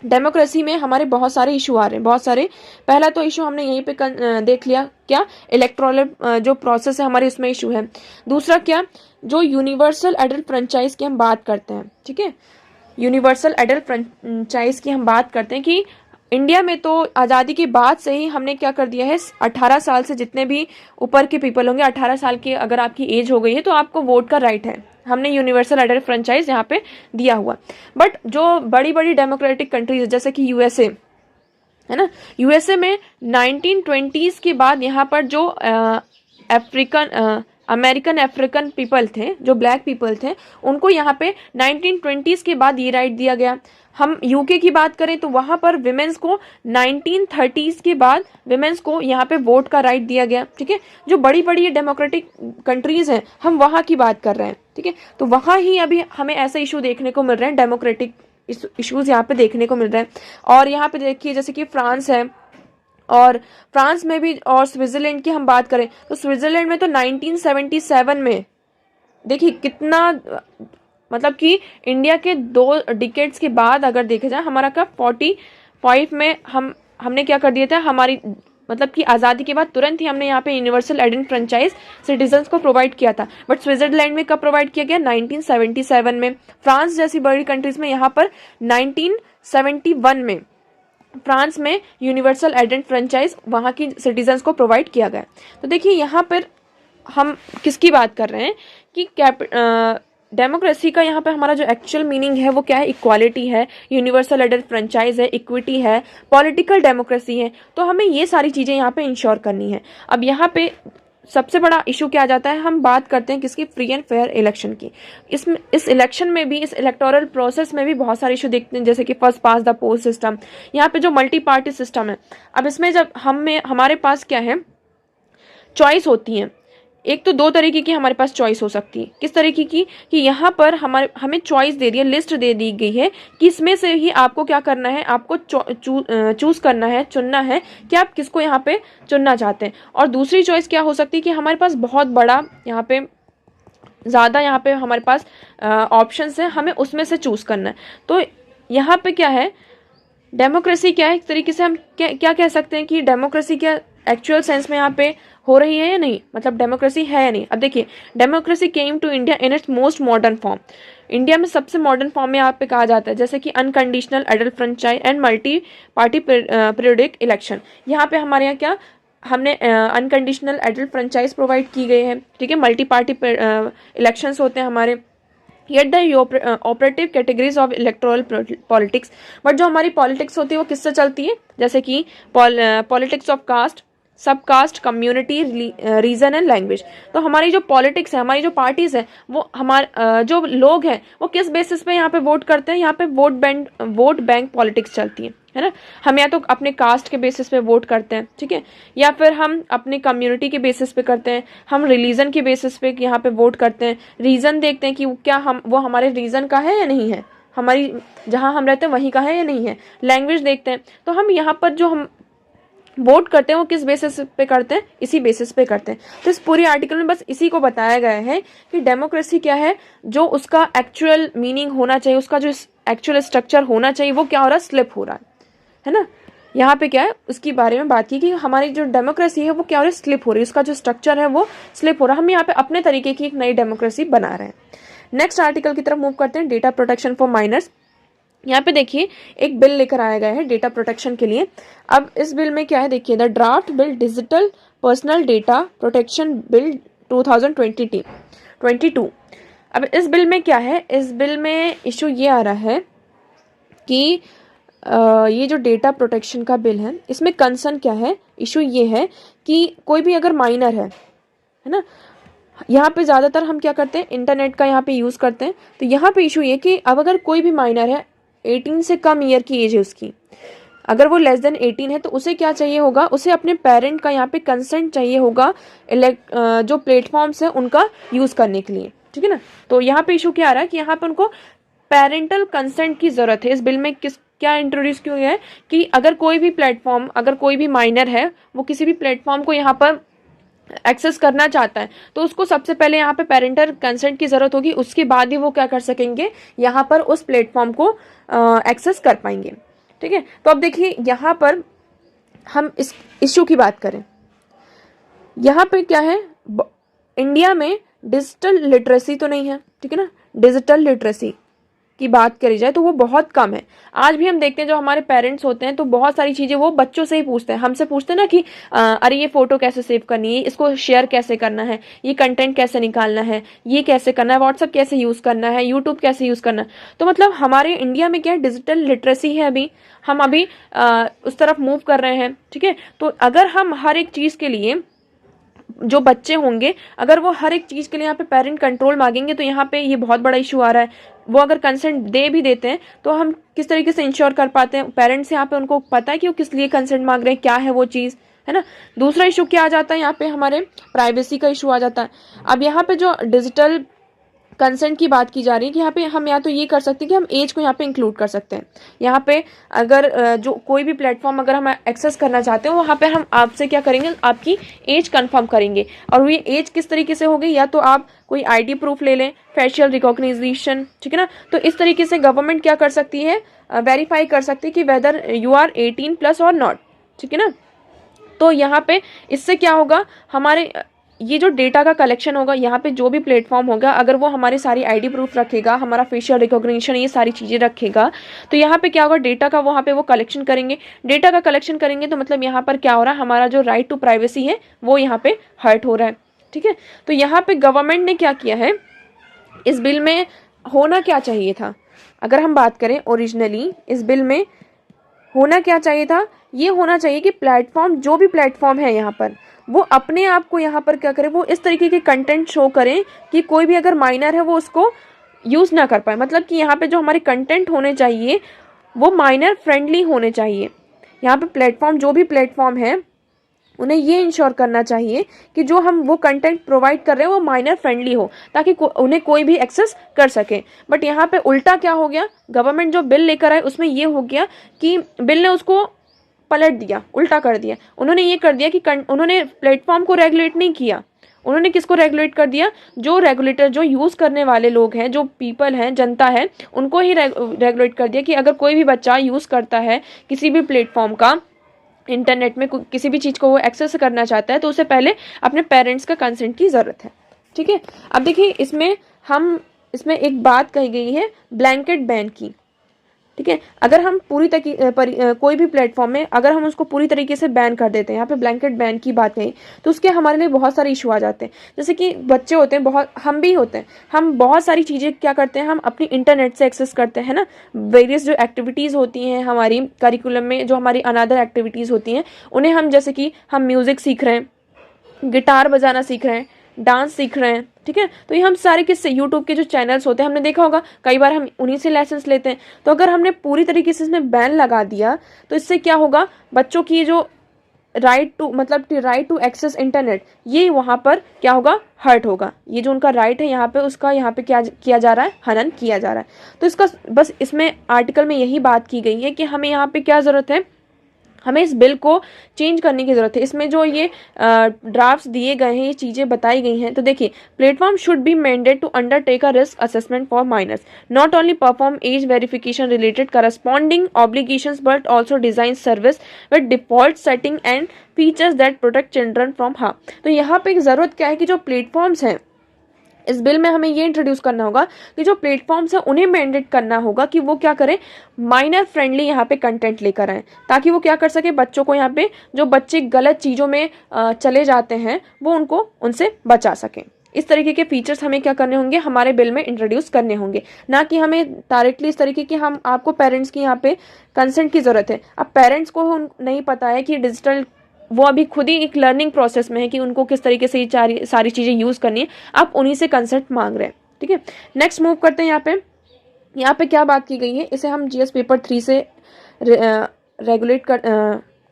डेमोक्रेसी में हमारे बहुत सारे इशू आ रहे हैं, बहुत सारे। पहला तो इशू हमने यहीं पे देख लिया, क्या, इलेक्टोरल जो प्रोसेस है हमारे उसमें इशू है। दूसरा क्या, जो यूनिवर्सल एडल्ट फ्रेंचाइज की हम बात करते हैं, ठीक है, यूनिवर्सल एडल्ट फ्रेंचाइज की हम बात करते हैं कि इंडिया में तो आज़ादी के बाद से ही हमने क्या कर दिया है, 18 साल से जितने भी ऊपर के पीपल होंगे, 18 साल की अगर आपकी एज हो गई है तो आपको वोट का राइट है। हमने यूनिवर्सल एडल्ट फ्रेंचाइज यहाँ पे दिया हुआ। बट जो बड़ी बड़ी डेमोक्रेटिक कंट्रीज जैसे कि यूएसए है ना, यूएसए में 1920s के बाद यहाँ पर जो अमेरिकन अफ्रीकन पीपल थे, जो ब्लैक पीपल थे, उनको यहाँ पे 1920s के बाद ये राइट दिया गया। हम यूके की बात करें तो वहां पर विमेंस को 1930s के बाद विमेंस को यहाँ पे वोट का राइट दिया गया, ठीक है। जो बड़ी बड़ी डेमोक्रेटिक कंट्रीज हैं, हम वहां की बात कर रहे हैं, ठीक है। तो वहां ही अभी हमें ऐसे इशू देखने को मिल रहे हैं, डेमोक्रेटिक इश्यूज यहाँ पे देखने को मिल रहे हैं। और यहाँ पे देखिए जैसे कि फ्रांस है, और फ्रांस में भी, और स्विट्जरलैंड की हम बात करें तो स्विट्जरलैंड में तो 1977 में देखिए कितना, मतलब कि इंडिया के 2 डिकेड्स के बाद अगर देखे जाए, हमारा का 45 में हमने क्या कर दिया था, हमारी मतलब कि आज़ादी के बाद तुरंत ही हमने यहाँ पे यूनिवर्सल एडेंट फ्रेंचाइज सिटीजन्स को प्रोवाइड किया था। बट स्विट्जरलैंड में कब प्रोवाइड किया गया? 1977 में। फ्रांस जैसी बड़ी कंट्रीज में यहाँ पर 1971 में फ्रांस में यूनिवर्सल एडेंट फ्रेंचाइज वहाँ की सिटीजन्स को प्रोवाइड किया गया। तो देखिए यहाँ पर हम किसकी बात कर रहे हैं कि डेमोक्रेसी का यहाँ पे हमारा जो एक्चुअल मीनिंग है वो क्या है? इक्वालिटी है, यूनिवर्सल एडेंट फ्रेंचाइज है, इक्विटी है, पॉलिटिकल डेमोक्रेसी है। तो हमें ये सारी चीज़ें यहाँ पे इंश्योर करनी है। अब यहाँ पे सबसे बड़ा इशू क्या आ जाता है? हम बात करते हैं किसकी? फ्री एंड फेयर इलेक्शन की। इस इलेक्शन में भी, इस इलेक्टोरल प्रोसेस में भी बहुत सारे इशू देखते हैं, जैसे कि first pass the post system, यहाँ पे जो मल्टी पार्टी सिस्टम है। अब इसमें जब हमारे पास क्या है? चॉइस होती है। एक तो 2 तरीके की हमारे पास चॉइस हो सकती है। किस तरीके की? कि यहाँ पर हमें चॉइस दे दी है, लिस्ट दे दी गई है कि इसमें से ही आपको क्या करना है? आपको चूज करना है, चुनना है कि आप किसको यहाँ पे चुनना चाहते हैं। और दूसरी चॉइस क्या हो सकती है कि हमारे पास बहुत बड़ा यहाँ पे ज़्यादा यहाँ पे हमारे पास ऑप्शंस हैं, हमें उसमें से चूज़ करना है। तो यहाँ पे क्या है? डेमोक्रेसी क्या है? एक तरीके से हम क्या कह सकते हैं कि डेमोक्रेसी क्या एक्चुअल सेंस में यहाँ पे हो रही है या नहीं, मतलब डेमोक्रेसी है या नहीं। अब देखिए, democracy came to India in its most modern form. India में सबसे मॉडर्न फॉर्म में यहाँ पे कहा जाता है, जैसे कि unconditional adult franchise and multi party periodic election. यहाँ पे हमारे यहाँ क्या हमने अनकंडीशनल एडल्ट फ्रेंचाइज प्रोवाइड की गई है, ठीक है। मल्टी पार्टी इलेक्शंस होते हैं हमारे। Yet the operative categories of electoral politics. But जो हमारी पॉलिटिक्स होती है वो किससे चलती है? जैसे कि politics of caste, sub caste, community, region and language. तो हमारी जो पॉलिटिक्स है, हमारी जो पार्टीज है, वो हमारे जो लोग हैं वो किस बेसिस पे यहाँ पे वोट करते हैं? यहाँ पे वोट बैंक पॉलिटिक्स चलती है ना। हम या तो अपने कास्ट के बेसिस पे वोट करते हैं, ठीक है, या फिर हम अपने कम्युनिटी के बेसिस पे करते हैं, हम रिलीजन के बेसिस पे यहाँ पे वोट करते हैं, रीजन देखते हैं कि क्या वो हमारे रीजन का है या नहीं है, हमारी जहाँ हम रहते हैं वहीं का है या नहीं है, लैंग्वेज देखते हैं। तो हम यहाँ पर जो हम वोट करते हैं वो किस बेसिस पे करते हैं? इसी बेसिस पे करते हैं। तो इस पूरे आर्टिकल में बस इसी को बताया गया है कि डेमोक्रेसी क्या है, जो उसका एक्चुअल मीनिंग होना चाहिए, उसका जो एक्चुअल स्ट्रक्चर होना चाहिए वो क्या हो रहा है? स्लिप हो रहा है ना। यहाँ पे क्या है उसकी बारे में बात की कि हमारी जो डेमोक्रेसी है वो क्या हो रही है? स्लिप हो रही है, उसका जो स्ट्रक्चर है वो स्लिप हो रहा है। हम यहाँ पे अपने तरीके की एक नई डेमोक्रेसी बना रहे हैं। नेक्स्ट आर्टिकल की तरफ मूव करते हैं, डेटा प्रोटेक्शन फॉर माइनर्स। यहाँ पे देखिए एक बिल लेकर आया गया है डेटा प्रोटेक्शन के लिए। अब इस बिल में क्या है? देखिए, the draft bill digital personal data protection bill 2022। अब इस बिल में क्या है? इस बिल में इशू ये आ रहा है कि ये जो डेटा प्रोटेक्शन का बिल है इसमें कंसर्न क्या है? इशू ये है कि कोई भी अगर माइनर है ना, यहाँ पे ज़्यादातर हम क्या करते हैं? इंटरनेट का यहाँ पे यूज़ करते हैं। तो यहाँ पे इशू ये कि अब अगर कोई भी माइनर है, 18 से कम ईयर की एज है उसकी, अगर वो लेस देन 18 है तो उसे क्या चाहिए होगा? उसे अपने पेरेंट का यहाँ पे कंसेंट चाहिए होगा जो प्लेटफॉर्म्स है उनका यूज़ करने के लिए, ठीक है ना। तो यहाँ पे इशू क्या आ रहा है कि यहाँ पे उनको पेरेंटल कंसेंट की ज़रूरत है। इस बिल में क्या इंट्रोड्यूस किया गया है कि अगर कोई भी प्लेटफॉर्म, अगर कोई भी माइनर है वो किसी भी प्लेटफॉर्म को यहाँ पर एक्सेस करना चाहता है तो उसको सबसे पहले यहाँ पे पेरेंटल कंसेंट की ज़रूरत होगी, उसके बाद ही वो क्या कर सकेंगे? यहाँ पर उस प्लेटफॉर्म को एक्सेस कर पाएंगे, ठीक है। तो अब देखिए यहाँ पर हम इस इश्यू की बात करें, यहाँ पे क्या है? इंडिया में डिजिटल लिटरेसी तो नहीं है, ठीक है ना। डिजिटल लिटरेसी की बात करी जाए तो वो बहुत कम है। आज भी हम देखते हैं जो हमारे पेरेंट्स होते हैं तो बहुत सारी चीज़ें वो बच्चों से ही पूछते हैं, हमसे पूछते हैं ना कि अरे ये फ़ोटो कैसे सेव करनी है, इसको शेयर कैसे करना है, ये कंटेंट कैसे निकालना है, ये कैसे करना है, व्हाट्सअप कैसे यूज़ करना है, यूट्यूब कैसे यूज़ करना है। तो मतलब हमारे इंडिया में क्या है? डिजिटल लिटरेसी है, अभी हम उस तरफ मूव कर रहे हैं, ठीक है। तो अगर हम हर एक चीज़ के लिए जो बच्चे होंगे, अगर वो हर एक चीज़ के लिए यहाँ पे पेरेंट कंट्रोल मांगेंगे तो यहाँ पे ये बहुत बड़ा इशू आ रहा है। वो अगर कंसेंट दे भी देते हैं तो हम किस तरीके से इंश्योर कर पाते हैं? पेरेंट्स यहाँ पे उनको पता है कि वो किस लिए कंसेंट मांग रहे हैं, क्या है वो चीज़, है ना। दूसरा इशू क्या आ जाता है? यहाँ पे हमारे प्राइवेसी का इशू आ जाता है। अब यहाँ पे जो डिजिटल कंसेंट की बात की जा रही है कि यहाँ पे हम या तो ये कर सकते हैं कि हम एज को यहाँ पे इंक्लूड कर सकते हैं। यहाँ पे अगर जो कोई भी प्लेटफॉर्म अगर हम एक्सेस करना चाहते हैं वहाँ पे हम आपसे क्या करेंगे? आपकी एज कंफर्म करेंगे। और ये एज किस तरीके से होगी? या तो आप कोई आईडी प्रूफ ले लें, फेशियल रिकॉग्निशन, ठीक है ना। तो इस तरीके से गवर्नमेंट क्या कर सकती है? वेरीफाई कर सकती है कि वेदर यू आर 18+ और नॉट, ठीक है ना। तो यहाँ पे इससे क्या होगा, हमारे ये जो डेटा का कलेक्शन होगा, यहाँ पे जो भी प्लेटफॉर्म होगा, अगर वो हमारी सारी आईडी प्रूफ रखेगा, हमारा फेशियल रिकॉग्निशन, ये सारी चीज़ें रखेगा, तो यहाँ पे क्या होगा, डेटा का वहाँ पे वो कलेक्शन करेंगे। डेटा का कलेक्शन करेंगे तो मतलब यहाँ पर क्या हो रहा है, हमारा जो राइट टू प्राइवेसी है वो यहाँ पे हर्ट हो रहा है। ठीक है, तो यहाँ पे गवर्नमेंट ने क्या किया है, इस बिल में होना क्या चाहिए था, अगर हम बात करें ओरिजिनली इस बिल में होना क्या चाहिए था, ये होना चाहिए कि प्लेटफॉर्म, जो भी प्लेटफॉर्म है यहाँ पर, वो अपने आप को यहाँ पर क्या करे, वो इस तरीके के कंटेंट शो करें कि कोई भी अगर माइनर है वो उसको यूज़ ना कर पाए। मतलब कि यहाँ पे जो हमारे कंटेंट होने चाहिए वो माइनर फ्रेंडली होने चाहिए। यहाँ पे प्लेटफॉर्म, जो भी प्लेटफॉर्म है, उन्हें ये इंश्योर करना चाहिए कि जो हम वो कंटेंट प्रोवाइड कर रहे हैं वो माइनर फ्रेंडली हो, ताकि उन्हें कोई भी एक्सेस कर सके। बट यहाँ पे उल्टा क्या हो गया, गवर्नमेंट जो बिल लेकर आए उसमें ये हो गया कि बिल ने उसको पलट दिया, उल्टा कर दिया। उन्होंने ये कर दिया कि उन्होंने प्लेटफॉर्म को रेगुलेट नहीं किया, उन्होंने किसको रेगुलेट कर दिया, जो रेगुलेटर, जो यूज़ करने वाले लोग हैं, जो पीपल हैं, जनता है, उनको ही रेगुलेट कर दिया कि अगर कोई भी बच्चा यूज़ करता है किसी भी प्लेटफॉर्म का, इंटरनेट में किसी भी चीज़ को वो एक्सेस करना चाहता है, तो उसे पहले अपने पेरेंट्स का कंसेंट की ज़रूरत है। ठीक है, अब देखिए इसमें एक बात कही गई है ब्लैंकेट बैन की। ठीक है, अगर हम कोई भी प्लेटफॉर्म में अगर हम उसको पूरी तरीके से बैन कर देते हैं, यहाँ पे ब्लैंकेट बैन की बात कही, तो उसके हमारे लिए बहुत सारे इशू आ जाते हैं। जैसे कि बच्चे होते हैं, बहुत, हम भी होते हैं, हम बहुत सारी चीज़ें क्या करते हैं, हम अपनी इंटरनेट से एक्सेस करते हैं ना। वेरियस जो एक्टिविटीज़ होती हैं हमारी करिकुलम में, जो हमारी अनदर एक्टिविटीज़ होती हैं, उन्हें हम, जैसे कि हम म्यूज़िक सीख रहे हैं, गिटार बजाना सीख रहे हैं, डांस सीख रहे हैं। ठीक है, तो ये हम सारे किससे, यूट्यूब के जो चैनल्स होते हैं, हमने देखा होगा कई बार हम उन्हीं से लेसन्स लेते हैं। तो अगर हमने पूरी तरीके से इसमें बैन लगा दिया तो इससे क्या होगा, बच्चों की जो राइट टू एक्सेस इंटरनेट, ये वहाँ पर क्या होगा, हर्ट होगा। ये जो उनका राइट है यहाँ पे, उसका यहाँ पे क्या किया जा रहा है, हनन किया जा रहा है। तो इसका बस इसमें आर्टिकल में यही बात की गई है कि हमें यहाँ पे क्या ज़रूरत है, हमें इस बिल को चेंज करने की ज़रूरत है। इसमें जो ये ड्राफ्ट्स दिए गए हैं, ये चीज़ें बताई गई हैं, तो देखिए, platform should be mandate to undertake a risk assessment for minors, not only perform age verification related corresponding obligations but also design service with default setting and features that protect children from harm. तो यहाँ पे एक ज़रूरत क्या है कि जो platforms हैं, इस बिल में हमें ये इंट्रोड्यूस करना होगा कि जो प्लेटफॉर्म्स है उन्हें मैंडेट करना होगा कि वो क्या करें, माइनर फ्रेंडली यहाँ पे कंटेंट लेकर आए, ताकि वो क्या कर सके, बच्चों को, यहाँ पे जो बच्चे गलत चीज़ों में चले जाते हैं वो उनको उनसे बचा सकें। इस तरीके के फीचर्स हमें क्या करने होंगे, हमारे बिल में इंट्रोड्यूस करने होंगे, ना कि हमें डायरेक्टली इस तरीके की, हम आपको पेरेंट्स की यहाँ पे कंसेंट की ज़रूरत है। अब पेरेंट्स को नहीं पता है कि डिजिटल, वो अभी खुद ही एक लर्निंग प्रोसेस में है कि उनको किस तरीके से ये सारी चीज़ें यूज़ करनी है, आप उन्हीं से कंसेंट मांग रहे हैं। ठीक है, नेक्स्ट मूव करते हैं। यहाँ पे क्या बात की गई है, इसे हम जीएस पेपर 3 से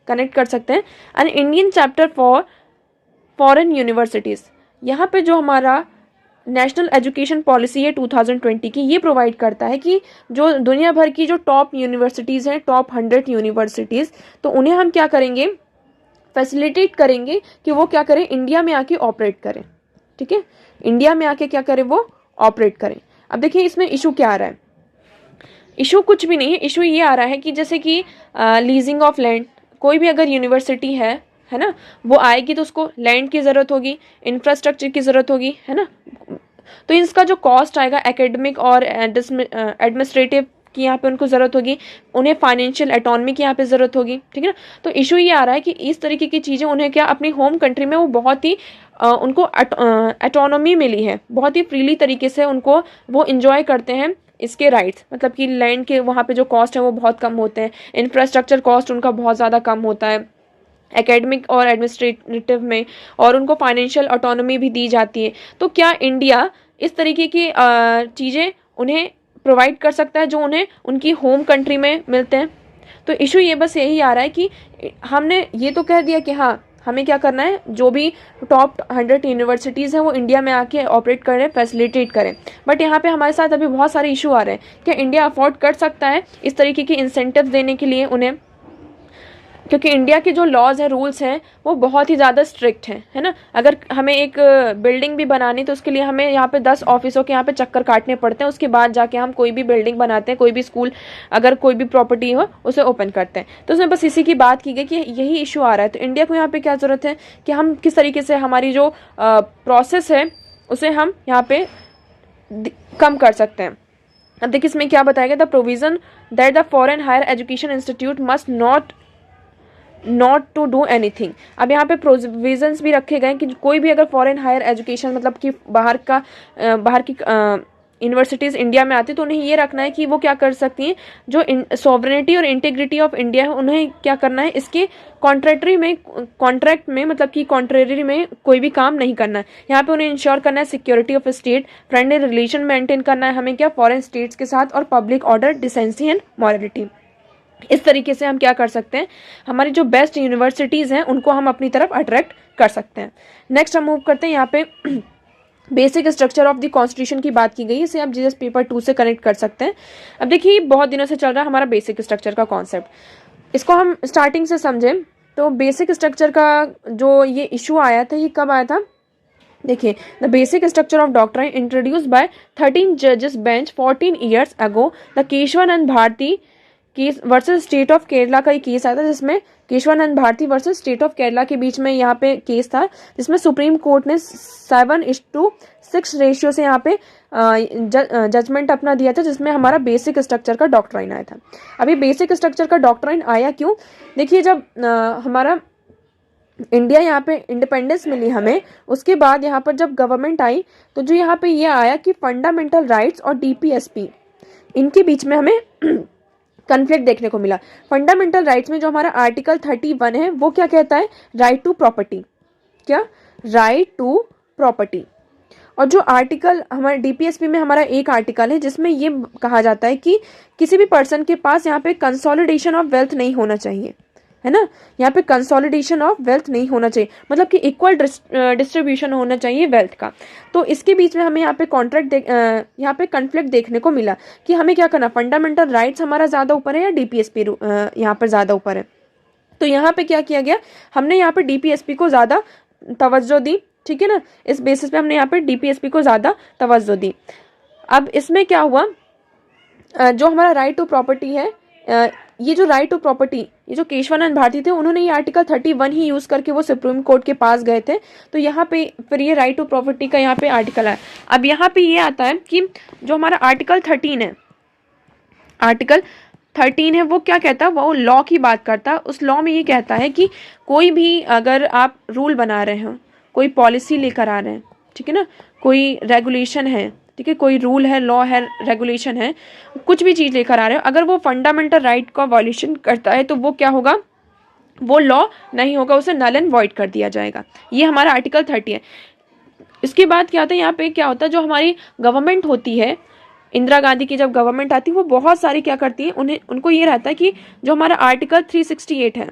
कनेक्ट कर सकते हैं। An Indian chapter for foreign universities, यहाँ पे जो हमारा नेशनल एजुकेशन पॉलिसी है 2020 की, ये प्रोवाइड करता है कि जो दुनिया भर की जो टॉप यूनिवर्सिटीज़ हैं, टॉप 100 यूनिवर्सिटीज़, तो उन्हें हम क्या करेंगे, फैसिलिटेट करेंगे कि वो क्या करें, इंडिया में आके ऑपरेट करें। ठीक है, इंडिया में आके क्या करें, वो ऑपरेट करें। अब देखिए इसमें इशू क्या आ रहा है, इशू कुछ भी नहीं है, इशू ये आ रहा है कि जैसे कि लीजिंग ऑफ लैंड, कोई भी अगर यूनिवर्सिटी है ना, वो आएगी तो उसको लैंड की ज़रूरत होगी, इंफ्रास्ट्रक्चर की ज़रूरत होगी, है ना। तो इसका जो कॉस्ट आएगा, एकेडमिक और एडमिनिस्ट्रेटिव की यहाँ पे उनको ज़रूरत होगी, उन्हें फाइनेंशियल ऑटोनॉमी की यहाँ पे ज़रूरत होगी। ठीक है ना, तो इशू ये आ रहा है कि इस तरीके की चीज़ें उन्हें क्या, अपनी होम कंट्री में वो बहुत ही उनको ऑटोनॉमी मिली है, बहुत ही फ्रीली तरीके से उनको वो इंजॉय करते हैं इसके राइट्स। मतलब कि लैंड के वहाँ पे जो कॉस्ट है वो बहुत कम होते हैं, इंफ्रास्ट्रक्चर कॉस्ट उनका बहुत ज़्यादा कम होता है एकेडमिक और एडमिनिस्ट्रेटिव में, और उनको फाइनेंशियल ऑटोनॉमी भी दी जाती है। तो क्या इंडिया इस तरीके की चीज़ें उन्हें प्रोवाइड कर सकता है जो उन्हें उनकी होम कंट्री में मिलते हैं? तो इशू ये बस यही आ रहा है कि हमने ये तो कह दिया कि हाँ, हमें क्या करना है, जो भी टॉप 100 यूनिवर्सिटीज़ हैं वो इंडिया में आके ऑपरेट करें, फैसिलिटेट करें। बट यहाँ पे हमारे साथ अभी बहुत सारे इशू आ रहे हैं। क्या इंडिया अफोर्ड कर सकता है इस तरीके के इंसेंटिव देने के लिए उन्हें? क्योंकि इंडिया के जो लॉज हैं, रूल्स हैं, वो बहुत ही ज़्यादा स्ट्रिक्ट हैं, है ना। अगर हमें एक बिल्डिंग भी बनानी तो उसके लिए हमें यहाँ पे 10 ऑफिसों के यहाँ पे चक्कर काटने पड़ते हैं, उसके बाद जाके हम कोई भी बिल्डिंग बनाते हैं, कोई भी स्कूल, अगर कोई भी प्रॉपर्टी हो उसे ओपन करते हैं। तो उसमें बस इसी की बात की गई कि यही इशू आ रहा है। तो इंडिया को यहाँ पे क्या ज़रूरत है कि हम किस तरीके से हमारी जो प्रोसेस है उसे हम यहाँ पे कम कर सकते हैं। अब देखिए इसमें क्या बताया गया, the provision that the foreign higher education institute must not to do anything. अब यहाँ पे प्रोविजंस भी रखे गए कि कोई भी अगर फॉरेन हायर एजुकेशन मतलब कि बाहर की यूनिवर्सिटीज़ इंडिया में आती है तो उन्हें ये रखना है कि वो क्या कर सकती हैं, जो सॉवरेनिटी और इंटीग्रिटी ऑफ इंडिया है उन्हें क्या करना है, इसके कॉन्ट्रैक्ट में मतलब कि कॉन्ट्रेरी में कोई भी काम नहीं करना है। यहाँ पे उन्हें इंश्योर करना है security of state, friendly relation maintain करना है हमें क्या, फॉरेन स्टेट्स के साथ, और public order, decency and morality. इस तरीके से हम क्या कर सकते हैं, हमारी जो बेस्ट यूनिवर्सिटीज़ हैं उनको हम अपनी तरफ अट्रैक्ट कर सकते हैं। नेक्स्ट हम मूव करते हैं, यहाँ पे basic structure of the constitution की बात की गई है, इसे आप जीएस पेपर 2 से कनेक्ट कर सकते हैं। अब देखिए बहुत दिनों से चल रहा है हमारा बेसिक स्ट्रक्चर का कॉन्सेप्ट, इसको हम स्टार्टिंग से समझें तो बेसिक स्ट्रक्चर का जो ये इशू आया था ये कब आया था, देखिए the basic structure of doctrine introduce by 13 जजेस bench 14 years ago. The Kesavananda Bharati case versus state of Kerala का एक केस आया था, जिसमें Kesavananda Bharati versus state of Kerala के बीच में यहाँ पे केस था, जिसमें सुप्रीम कोर्ट ने 7:6 रेशियो से यहाँ पे जजमेंट अपना दिया था, जिसमें हमारा बेसिक स्ट्रक्चर का डॉक्ट्राइन आया था। अभी बेसिक स्ट्रक्चर का डॉक्ट्राइन आया क्यों, देखिए जब हमारा इंडिया यहाँ पे इंडिपेंडेंस मिली हमें, उसके बाद यहाँ पर जब गवर्नमेंट आई तो जो यहाँ पे ये आया कि फंडामेंटल राइट्स और डीपीएसपी इनके बीच में हमें कन्फ्लिक्ट देखने को मिला। फंडामेंटल राइट्स में जो हमारा आर्टिकल 31 है वो क्या कहता है, राइट टू प्रॉपर्टी, क्या, राइट टू प्रॉपर्टी। और जो आर्टिकल हमारे डीपीएसपी में हमारा एक आर्टिकल है जिसमें ये कहा जाता है कि किसी भी पर्सन के पास यहाँ पे कंसोलिडेशन ऑफ वेल्थ नहीं होना चाहिए, है ना। यहाँ पे कंसोलिडेशन ऑफ वेल्थ नहीं होना चाहिए, मतलब कि इक्वल डिस्ट्रीब्यूशन होना चाहिए वेल्थ का। तो इसके बीच में हमें यहाँ पे यहाँ पे कन्फ्लिक्ट देखने को मिला कि हमें क्या करना, फंडामेंटल राइट्स हमारा ज़्यादा ऊपर है या डीपीएसपी यहाँ पर ज़्यादा ऊपर है। तो यहाँ पे क्या किया गया, हमने यहाँ पे डीपीएसपी को ज़्यादा तवज्जो दी, ठीक है ना। इस बेसिस पे हमने यहाँ पे डीपीएसपी को ज़्यादा तवज्जो दी। अब इसमें क्या हुआ, जो हमारा राइट टू प्रॉपर्टी है, ये जो राइट टू प्रॉपर्टी, ये जो केशवानंद भारती थे उन्होंने ये आर्टिकल 31 ही यूज़ करके वो सुप्रीम कोर्ट के पास गए थे। तो यहाँ पे फिर ये राइट टू प्रॉपर्टी का यहाँ पे आर्टिकल है। अब यहाँ पे ये आता है कि जो हमारा आर्टिकल 13 है, आर्टिकल 13 है वो क्या कहता है, वो लॉ की बात करता है। उस लॉ में ये कहता है कि कोई भी अगर आप रूल बना रहे हो, कोई पॉलिसी लेकर आ रहे हैं, ठीक है ना, कोई रेगुलेशन है, ठीक है, कोई रूल है, लॉ है, रेगुलेशन है, कुछ भी चीज़ लेकर आ रहे हो, अगर वो फंडामेंटल राइट का वॉल्यूशन करता है तो वो क्या होगा, वो लॉ नहीं होगा, उसे नल एंड वॉइड कर दिया जाएगा। ये हमारा आर्टिकल 30 है। इसके बाद क्या होता है, यहाँ पे क्या होता है, जो हमारी गवर्नमेंट होती है, इंदिरा गांधी की जब गवर्नमेंट आती है वो बहुत सारी क्या करती है, उनको ये रहता है कि जो हमारा आर्टिकल 368 है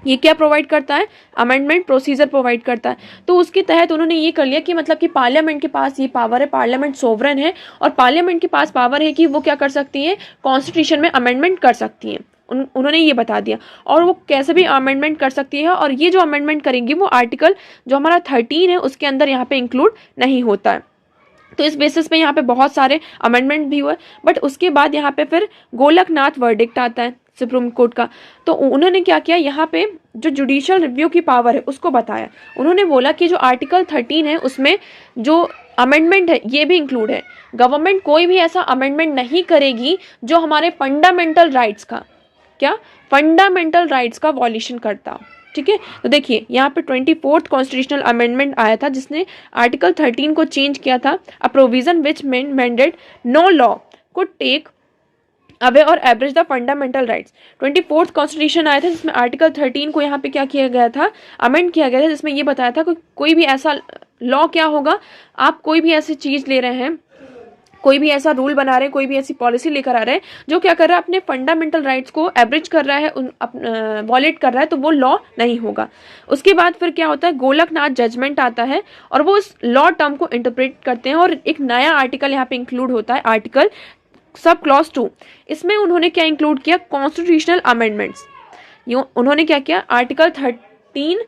ये क्या प्रोवाइड करता है, अमेंडमेंट प्रोसीजर प्रोवाइड करता है। तो उसके तहत उन्होंने ये कर लिया कि मतलब कि पार्लियामेंट के पास ये पावर है, पार्लियामेंट सोवरेन है और पार्लियामेंट के पास पावर है कि वो क्या कर सकती है, कॉन्स्टिट्यूशन में अमेंडमेंट कर सकती है। उन्होंने ये बता दिया और वो कैसे भी अमेंडमेंट कर सकती है, और ये जो अमेंडमेंट करेंगी वो आर्टिकल जो हमारा 13 है उसके अंदर यहाँ पे इंक्लूड नहीं होता है। तो इस बेसिस पे यहाँ पे बहुत सारे अमेंडमेंट भी हुए। बट उसके बाद यहाँ पे फिर गोलकनाथ वर्डिक्ट आता है सुप्रीम कोर्ट का। तो उन्होंने क्या किया, यहाँ पे जो जुडिशियल रिव्यू की पावर है उसको बताया। उन्होंने बोला कि जो आर्टिकल 13 है उसमें जो अमेंडमेंट है ये भी इंक्लूड है। गवर्नमेंट कोई भी ऐसा अमेंडमेंट नहीं करेगी जो हमारे फंडामेंटल राइट्स का, क्या, फंडामेंटल राइट्स का वॉल्यूशन करता हो, ठीक है। तो देखिए यहाँ पे 24th कॉन्स्टिट्यूशनल अमेंडमेंट आया था जिसने आर्टिकल 13 को चेंज किया था। A provision which mandated no law could take away और abridge the fundamental rights. 24th constitution आया था जिसमें आर्टिकल 13 को यहाँ पे क्या किया गया था, अमेंड किया गया था, जिसमें ये बताया था कि कोई भी ऐसा लॉ क्या होगा, आप कोई भी ऐसी चीज़ ले रहे हैं, कोई भी ऐसा रूल बना रहे हैं, कोई भी ऐसी पॉलिसी लेकर आ रहे हैं जो क्या कर रहा है, अपने फंडामेंटल राइट्स को एवरेज कर रहा है, वॉलेट कर रहा है, तो वो लॉ नहीं होगा। उसके बाद फिर क्या होता है, गोलकनाथ जजमेंट आता है और वो उस लॉ टर्म को इंटरप्रेट करते हैं और एक नया आर्टिकल यहाँ पे इंक्लूड होता है, आर्टिकल सब क्लॉज 2। इसमें उन्होंने क्या इंक्लूड किया, कॉन्स्टिट्यूशनल अमेंडमेंट्स। ये उन्होंने क्या किया, आर्टिकल 13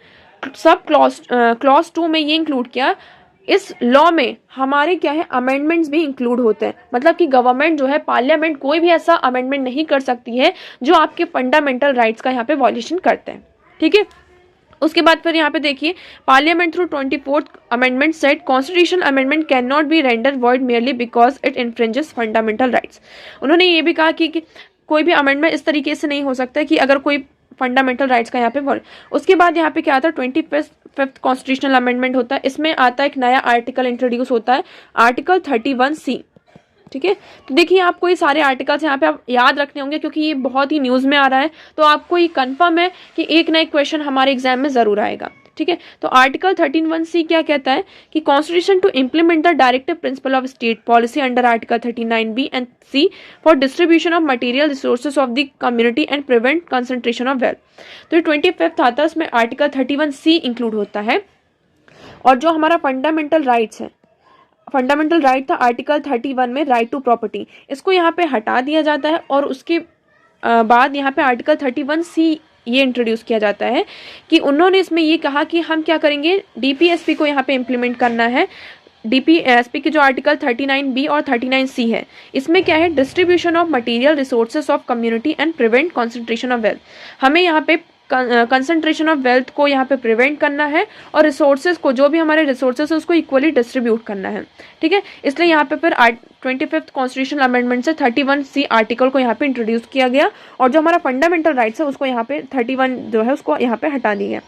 सब क्लॉज 2 में ये इंक्लूड किया। इस लॉ में हमारे क्या है, अमेंडमेंट्स भी इंक्लूड होते हैं, मतलब कि गवर्नमेंट जो है, पार्लियामेंट कोई भी ऐसा अमेंडमेंट नहीं कर सकती है जो आपके फंडामेंटल राइट्स का यहाँ पे वॉल्यूशन करते हैं। ठीक है, उसके बाद फिर यहाँ पे देखिए, parliament through 24th amendment said constitution amendment can not be render void merely because it infringes fundamental rights. उन्होंने ये भी कहा कि कोई भी अमेंडमेंट इस तरीके से नहीं हो सकता कि अगर कोई फंडामेंटल राइट्स का यहाँ पे उसके बाद यहाँ पे क्या आता है, 25th कॉन्स्टिट्यूशनल अमेंडमेंट होता है। इसमें आता है एक नया आर्टिकल इंट्रोड्यूस होता है, आर्टिकल 31C। ठीक है, तो देखिए आपको ये सारे आर्टिकल्स यहाँ पे आप याद रखने होंगे क्योंकि ये बहुत ही न्यूज़ में आ रहा है, तो आपको ये कंफर्म है कि एक ना एक क्वेश्चन हमारे एग्जाम में ज़रूर आएगा। ठीक है, तो आर्टिकल 13(1)(c) क्या कहता है कि constitution to implement the directive principle of state policy under article 39(b) and (c) for distribution of material resources of the community and prevent concentration of wealth. तो 25th आता है, उसमें आर्टिकल 31C इंक्लूड होता है। और जो हमारा fundamental rights है, फंडामेंटल राइट था आर्टिकल 31 में, राइट टू प्रॉपर्टी, इसको यहाँ पे हटा दिया जाता है और उसके बाद यहाँ पे आर्टिकल 31C ये इंट्रोड्यूस किया जाता है कि उन्होंने इसमें ये कहा कि हम क्या करेंगे, डीपीएसपी को यहाँ पे इम्प्लीमेंट करना है। डीपीएसपी के जो आर्टिकल 39(b) और 39(c) है, इसमें क्या है, distribution of material resources of community and prevent concentration of wealth. हमें यहाँ पे कंसंट्रेशन ऑफ वेल्थ को यहाँ पे प्रिवेंट करना है और रिसोर्सेज को, जो भी हमारे रिसोर्सेज है उसको इक्वली डिस्ट्रीब्यूट करना है। ठीक है, इसलिए यहाँ पे फिर 25th कॉन्स्टिट्यूशनल अमेंडमेंट से 31C आर्टिकल को यहाँ पे इंट्रोड्यूस किया गया और जो हमारा फंडामेंटल राइट्स है उसको यहाँ पे 31 जो है उसको यहाँ पे हटा दिया।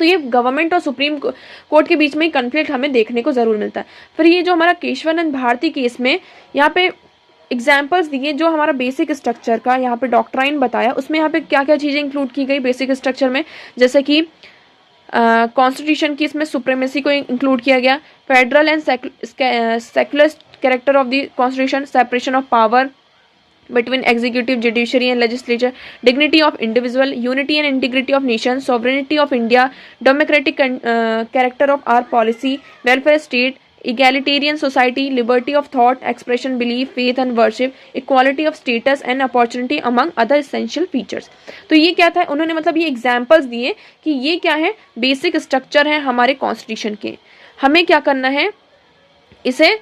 तो ये गवर्नमेंट और सुप्रीम कोर्ट के बीच में कन्फ्लिक्ट हमें देखने को जरूर मिलता है। फिर ये जो हमारा केशवानंद भारती केस में यहाँ पे एग्जाम्पल्स दिए, जो हमारा बेसिक स्ट्रक्चर का यहाँ पे डॉक्ट्राइन बताया, उसमें यहाँ पे क्या क्या चीज़ें इंक्लूड की गई बेसिक स्ट्रक्चर में, जैसे कि कॉन्स्टिट्यूशन की इसमें सुप्रीमेसी को इंक्लूड किया गया, federal and secular character of the constitution, separation of power between executive, judiciary and legislature, dignity of individual, unity and integrity of nation, sovereignty of India, democratic character of our policy, welfare state, egalitarian society, liberty of thought, expression, belief, faith and worship, equality of status and opportunity among other essential features। तो ये क्या था, उन्होंने मतलब ये examples दिए कि ये क्या है, बेसिक स्ट्रक्चर है हमारे कॉन्स्टिट्यूशन के। हमें क्या करना है, इसे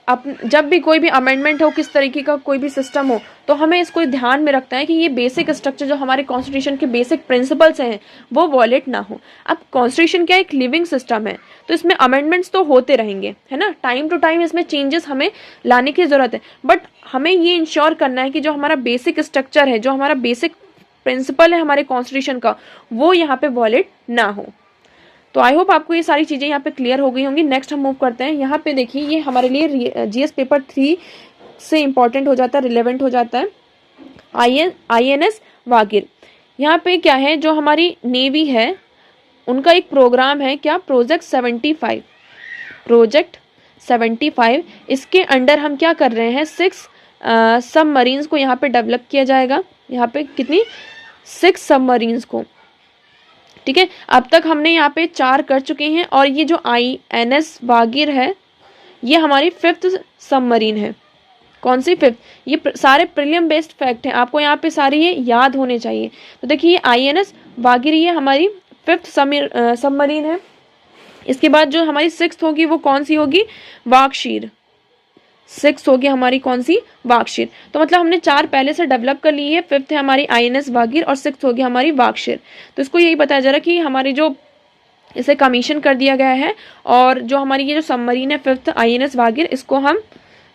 जब भी कोई भी अमेंडमेंट हो, किस तरीके का कोई भी सिस्टम हो, तो हमें इसको ध्यान में रखना है कि ये बेसिक स्ट्रक्चर जो हमारे कॉन्स्टिट्यूशन के बेसिक प्रिंसिपल्स हैं वो वॉलेट ना हो। अब कॉन्स्टिट्यूशन क्या एक लिविंग सिस्टम है, तो इसमें अमेंडमेंट्स तो होते रहेंगे, है ना, टाइम टू टाइम इसमें चेंजेस हमें लाने की ज़रूरत है, बट हमें ये इंश्योर करना है कि जो हमारा बेसिक स्ट्रक्चर है, जो हमारा बेसिक प्रिंसिपल है हमारे कॉन्स्टिट्यूशन का, वो यहाँ पे वॉलेट ना हो। तो आई होप आपको ये सारी चीज़ें यहाँ पे क्लियर हो गई होंगी। नेक्स्ट हम मूव करते हैं। यहाँ पे देखिए, ये हमारे लिए जीएस पेपर 3 से इम्पॉर्टेंट हो जाता है, रिलेवेंट हो जाता है, INS वागिर। यहाँ पे क्या है, जो हमारी नेवी है उनका एक प्रोग्राम है, क्या, प्रोजेक्ट 75। इसके अंडर हम क्या कर रहे हैं, 6 सबमरीन्स को यहाँ पे डेवलप किया जाएगा। यहाँ पे कितनी, 6 सबमरीन्स को। ठीक है, अब तक हमने यहाँ पे 4 कर चुके हैं और ये जो INS वागिर है ये हमारी 5th सबमरीन है। कौन सी 5th, ये सारे प्रीलियम बेस्ड फैक्ट हैं, आपको यहाँ पे सारे ये याद होने चाहिए। तो देखिए, ये INS वागिर ये हमारी 5th सबमरीन है। इसके बाद जो हमारी 6th होगी वो कौन सी होगी, वागशीर। 6 होगी हमारी कौन सी, वागशीर। तो मतलब हमने 4 पहले से डेवलप कर ली है, 5th है हमारी INS वागिर और 6th होगी हमारी वागशीर। तो इसको यही बताया जा रहा है कि हमारी जो इसे कमीशन कर दिया गया है और जो हमारी ये जो सबमरीन है 5th INS वागिर, इसको हम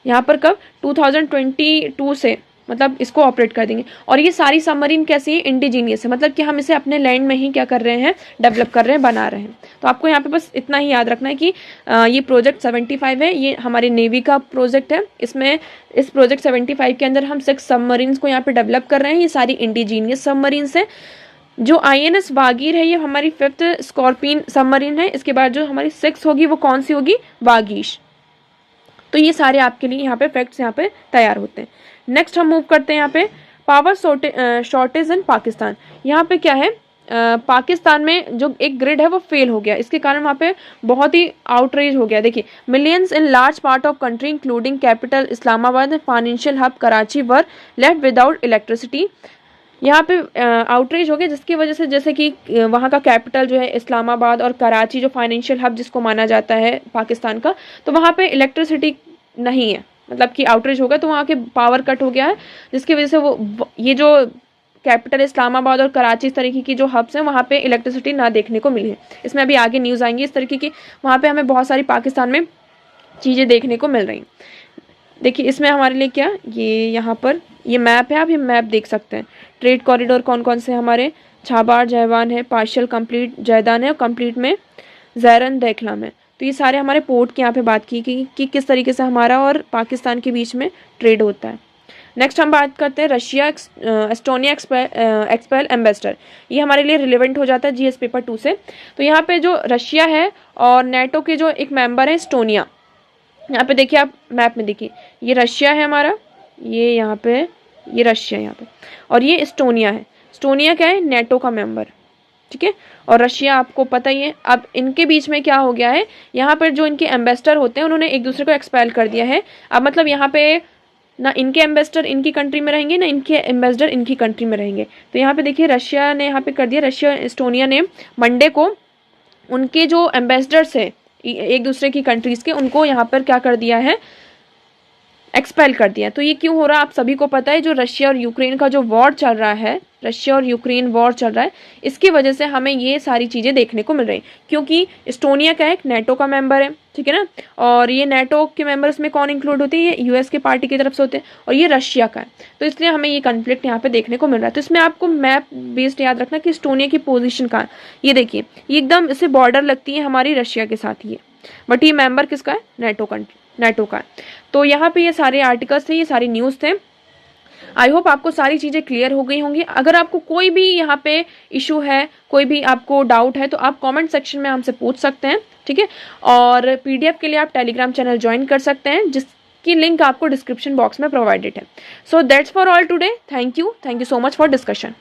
यहाँ पर कब 2022 से मतलब इसको ऑपरेट कर देंगे। और ये सारी सबमरीन कैसी है, इंडिजीनियस है, मतलब कि हम इसे अपने लैंड में ही क्या कर रहे हैं, डेवलप कर रहे हैं, बना रहे हैं। तो आपको यहाँ पे बस इतना ही याद रखना है कि ये प्रोजेक्ट 75 है, ये हमारे नेवी का प्रोजेक्ट है। इसमें इस प्रोजेक्ट 75 के अंदर हम 6 सबमरीन्स को यहाँ पे डेवलप कर रहे हैं। ये सारी इंडिजीनियस सबमरीन्स हैं। जो INS वागिर है ये हमारी 5th स्कॉर्पियन सबमरीन है। इसके बाद जो हमारी 6 होगी वो कौन सी होगी, वागीश। तो ये सारे आपके लिए यहाँ पे फैक्ट्स यहाँ पे तैयार होते हैं। नेक्स्ट हम मूव करते हैं यहाँ पे, पावर शॉर्टेज इन पाकिस्तान। यहाँ पे क्या है, पाकिस्तान में जो एक ग्रिड है वो फेल हो गया, इसके कारण वहाँ पे बहुत ही आउटरीच हो गया। देखिए, millions in large part of country including capital Islamabad and financial hub Karachi were left without electricity. यहाँ पे आउटरीच हो गया जिसकी वजह से, जैसे कि वहाँ का कैपिटल जो है इस्लामाबाद और कराची जो फाइनेंशियल हब जिसको माना जाता है पाकिस्तान का, तो वहाँ पे इलेक्ट्रिसिटी नहीं है, मतलब कि आउटरीच हो गया तो वहाँ के पावर कट हो गया है, जिसकी वजह से वो ये जो कैपिटल इस्लामाबाद और कराची इस तरीके की जो हब्स हैं वहाँ पे इलेक्ट्रिसिटी ना देखने को मिली है। इसमें अभी आगे न्यूज़ आएंगी इस तरीके की, वहाँ पे हमें बहुत सारी पाकिस्तान में चीज़ें देखने को मिल रही। देखिए इसमें हमारे लिए क्या, ये यहाँ पर ये मैप है, आप ये मैप देख सकते हैं। ट्रेड कॉरिडोर कौन कौन से हमारे, छाबार जयवान है, पार्शियल कंप्लीट जैदान है, और कंप्लीट में जैरन देखलाम है। तो ये सारे हमारे पोर्ट की यहाँ पे बात की गई कि किस तरीके से हमारा और पाकिस्तान के बीच में ट्रेड होता है। नेक्स्ट हम बात करते हैं रशिया एस्टोनिया एक्सपेल एम्बेसडर। ये हमारे लिए रिलेवेंट हो जाता है जीएस पेपर 2 से। तो यहाँ पे जो रशिया है और नेटो के जो एक मेंबर है एस्टोनिया, यहाँ पे देखिए आप मैप में देखिए, ये रशिया है हमारा, ये यहाँ पे ये रशिया यहाँ पे, और ये एस्टोनिया है। एस्टोनिया क्या है, नेटो का मेंबर, ठीक है। और रशिया आपको पता ही है। अब इनके बीच में क्या हो गया है, यहाँ पर जो इनके एम्बेसडर होते हैं उन्होंने एक दूसरे को एक्सपेल कर दिया है। अब मतलब यहाँ पे ना इनके एम्बेसडर इनकी कंट्री में रहेंगे, ना इनके एम्बेसडर इनकी कंट्री में रहेंगे। तो यहाँ पे देखिए रशिया ने यहाँ पे कर दिया, रशिया एस्टोनिया ने मंडे को उनके जो एम्बेसडर्स है एक दूसरे की कंट्रीज़ के, उनको यहाँ पर क्या कर दिया है, एक्सपेल कर दिया। तो ये क्यों हो रहा है आप सभी को पता है, जो रशिया और यूक्रेन का जो वॉर चल रहा है, रशिया और यूक्रेन वॉर चल रहा है, इसकी वजह से हमें ये सारी चीज़ें देखने को मिल रही, क्योंकि एस्टोनिया का एक नेटो का मेंबर है, ठीक है ना। और ये नेटो के मेंबर्स में कौन इंक्लूड होते हैं, ये यूएस के पार्टी की तरफ से होते हैं, और ये रशिया का है। तो इसलिए हमें ये कन्फ्लिक्ट यहाँ पे देखने को मिल रहा है। तो इसमें आपको मैप बेस्ड याद रखना कि एस्टोनिया की पोजिशन कहाँ है। ये देखिए ये एकदम इससे बॉर्डर लगती है हमारी रशिया के साथ, ये बट ये मेंबर किसका है, नेटो का है। तो यहाँ पे ये सारे आर्टिकल्स थे, ये सारी न्यूज़ थे। आई होप आपको सारी चीज़ें क्लियर हो गई होंगी। अगर आपको कोई भी यहाँ पे इशू है, कोई भी आपको डाउट है, तो आप कमेंट सेक्शन में हमसे पूछ सकते हैं, ठीक है। और पीडीएफ के लिए आप टेलीग्राम चैनल ज्वाइन कर सकते हैं, जिसकी लिंक आपको डिस्क्रिप्शन बॉक्स में प्रोवाइडेड है। So that's for all today. Thank you so much for discussion.